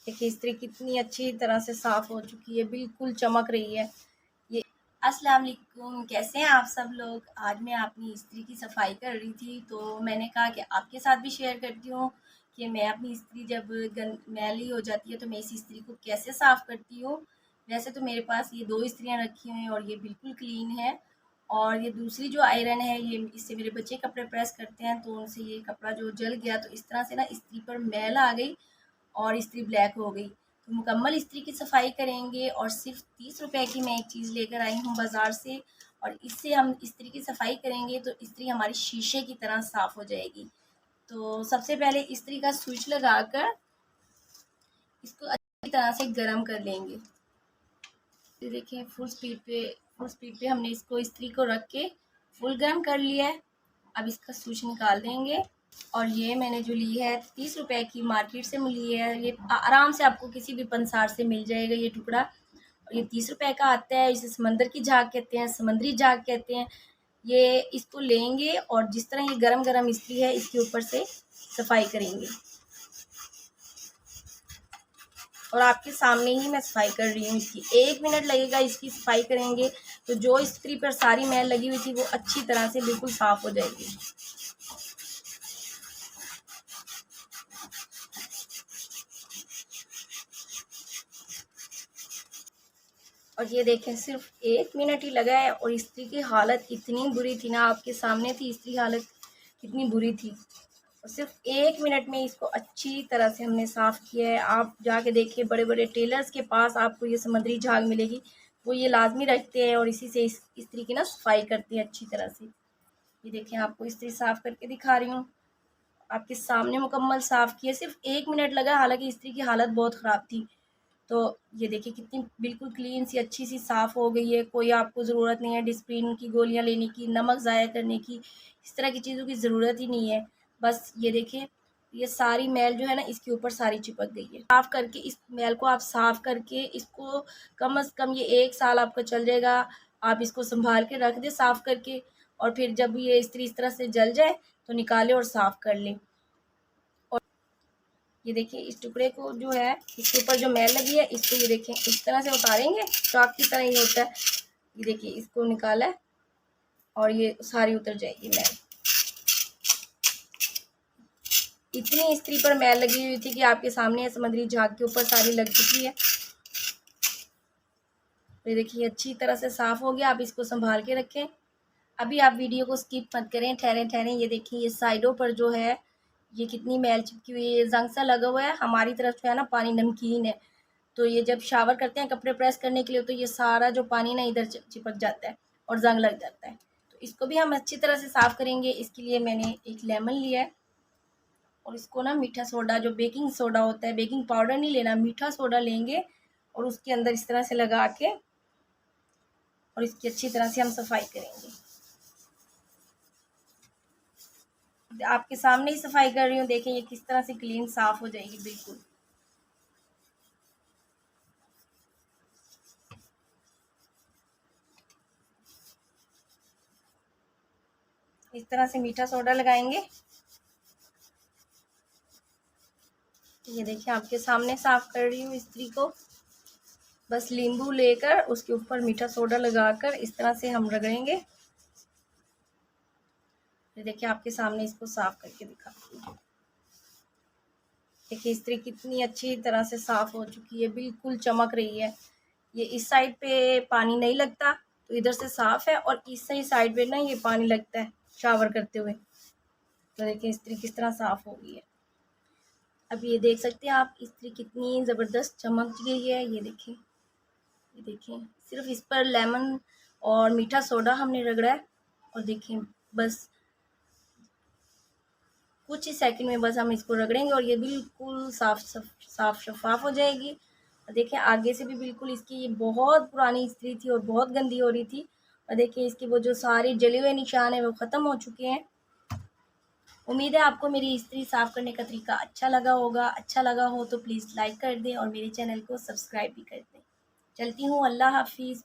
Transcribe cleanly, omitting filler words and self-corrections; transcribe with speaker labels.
Speaker 1: देखिए इस्त्री कितनी अच्छी तरह से साफ़ हो चुकी है, बिल्कुल चमक रही है। ये अस्सलाम वालेकुम, कैसे हैं आप सब लोग? आज मैं अपनी इस्त्री की सफाई कर रही थी, तो मैंने कहा कि आपके साथ भी शेयर करती हूँ कि मैं अपनी इस्त्री जब मैली हो जाती है तो मैं इस इस्त्री को कैसे साफ़ करती हूँ। वैसे तो मेरे पास ये 2 इस्त्रियाँ रखी हुई हैं और ये बिल्कुल क्लीन है, और ये दूसरी जो आयरन है, ये इससे मेरे बच्चे कपड़े प्रेस करते हैं, तो उनसे ये कपड़ा जो जल गया, तो इस तरह से ना इस्त्री पर मैल आ गई और इस्त्री ब्लैक हो गई। तो मुकम्मल इस्त्री की सफाई करेंगे, और सिर्फ 30 रुपए की मैं एक चीज़ लेकर आई हूँ बाज़ार से, और इससे हम इस्त्री की सफाई करेंगे तो इस्त्री हमारी शीशे की तरह साफ़ हो जाएगी। तो सबसे पहले इस्त्री का स्विच लगाकर इसको अच्छी तरह से गर्म कर लेंगे। तो देखिए फुल स्पीड पे हमने इसको इस्त्री को रख के फुल गर्म कर लिया है। अब इसका स्विच निकाल देंगे, और ये मैंने जो ली है 30 रुपए की मार्केट से ली है। ये आराम से आपको किसी भी पंसार से मिल जाएगा ये टुकड़ा, और ये 30 रुपए का आता है। इसे समंदर की झाग कहते हैं, समुद्री झाग कहते हैं। ये इसको लेंगे और जिस तरह ये गरम गरम इस्त्री है इसके ऊपर से सफाई करेंगे, और आपके सामने ही मैं सफाई कर रही हूँ इसकी। 1 मिनट लगेगा इसकी सफाई करेंगे तो जो इस्त्री पर सारी मैल लगी हुई थी वो अच्छी तरह से बिल्कुल साफ़ हो जाएगी। और ये देखें सिर्फ 1 मिनट ही लगा है, और इस्त्री की हालत इतनी बुरी थी ना, आपके सामने थी इस्त्री हालत कितनी बुरी थी। और सिर्फ 1 मिनट में इसको अच्छी तरह से हमने साफ़ किया है। आप जाके देखिए बड़े बड़े टेलर्स के पास आपको ये समुद्री झाग मिलेगी, वो ये लाजमी रखते हैं और इसी से इस्त्री की ना सफाई करते हैं अच्छी तरह से। ये देखें आपको इस्त्री साफ़ करके दिखा रही हूँ, आपके सामने मुकम्मल साफ़ किया, सिर्फ 1 मिनट लगा, हालांकि इस्त्री की हालत बहुत ख़राब थी। तो ये देखिए कितनी बिल्कुल क्लीन सी अच्छी सी साफ़ हो गई है। कोई आपको ज़रूरत नहीं है डिस्प्रिन की गोलियां लेने की, नमक ज़ाया करने की, इस तरह की चीज़ों की ज़रूरत ही नहीं है। बस ये देखिए ये सारी मैल जो है ना इसके ऊपर सारी चिपक गई है। साफ़ करके इस मैल को आप साफ़ करके इसको कम से कम ये 1 साल आपका चल जाएगा। आप इसको संभाल के रख दें साफ़ करके, और फिर जब ये इस्त्री इस तरह से जल जाए तो निकालें और साफ़ कर लें। ये देखिए इस टुकड़े को जो है इसके ऊपर जो मैल लगी है इसको ये देखें इस तरह से उतारेंगे, चाक की तरह ही होता है। ये देखिए इसको निकाला है और ये सारी उतर जाएगी मैल। इतनी इस्त्री पर मैल लगी हुई थी कि आपके सामने समुद्री झाग के ऊपर सारी लग चुकी है। ये देखिए अच्छी तरह से साफ़ हो गया। आप इसको संभाल के रखें। अभी आप वीडियो को स्किप मत करें, ठहरें ठहरें। ये देखिए ये साइडों पर जो है ये कितनी मैल चिपकी हुई है, ये जंग सा लगा हुआ है। हमारी तरफ जो है ना पानी नमकीन है, तो ये जब शावर करते हैं कपड़े प्रेस करने के लिए तो ये सारा जो पानी ना इधर चिपक जाता है और जंग लग जाता है। तो इसको भी हम अच्छी तरह से साफ़ करेंगे। इसके लिए मैंने एक लेमन लिया है, और इसको ना मीठा सोडा जो बेकिंग सोडा होता है, बेकिंग पाउडर नहीं लेना, मीठा सोडा लेंगे और उसके अंदर इस तरह से लगा के और इसकी अच्छी तरह से हम सफाई करेंगे। आपके सामने ही सफाई कर रही हूँ, देखें ये किस तरह से क्लीन साफ हो जाएगी बिल्कुल। इस तरह से मीठा सोडा लगाएंगे। ये देखिए आपके सामने साफ कर रही हूँ इस्त्री को। बस नींबू लेकर उसके ऊपर मीठा सोडा लगाकर इस तरह से हम रगड़ेंगे। ये देखिए आपके सामने इसको साफ करके दिखाती हूँ। देखिए इस्त्री कितनी अच्छी तरह से साफ हो चुकी है, बिल्कुल चमक रही है। ये इस साइड पे पानी नहीं लगता तो इधर से साफ है, और इस सही साइड पे ना ये पानी लगता है शावर करते हुए। तो देखिए इस्त्री किस तरह साफ हो गई है। अब ये देख सकते हैं आप इस्त्री कितनी ज़बरदस्त चमक गई है। ये देखिए, ये देखिए सिर्फ इस पर लेमन और मीठा सोडा हमने रगड़ा है, और देखिए बस कुछ ही सेकंड में बस हम इसको रगड़ेंगे और ये बिल्कुल साफ शफाफ हो जाएगी। और देखिए आगे से भी बिल्कुल इसकी ये बहुत पुरानी इस्त्री थी और बहुत गंदी हो रही थी, और देखिए इसकी वो जो सारे जले हुए निशान है वो ख़त्म हो चुके हैं। उम्मीद है आपको मेरी इस्त्री साफ़ करने का तरीका अच्छा लगा होगा। अच्छा लगा हो तो प्लीज़ लाइक कर दें और मेरे चैनल को सब्सक्राइब भी कर दें। चलती हूँ, अल्लाह हाफिज़।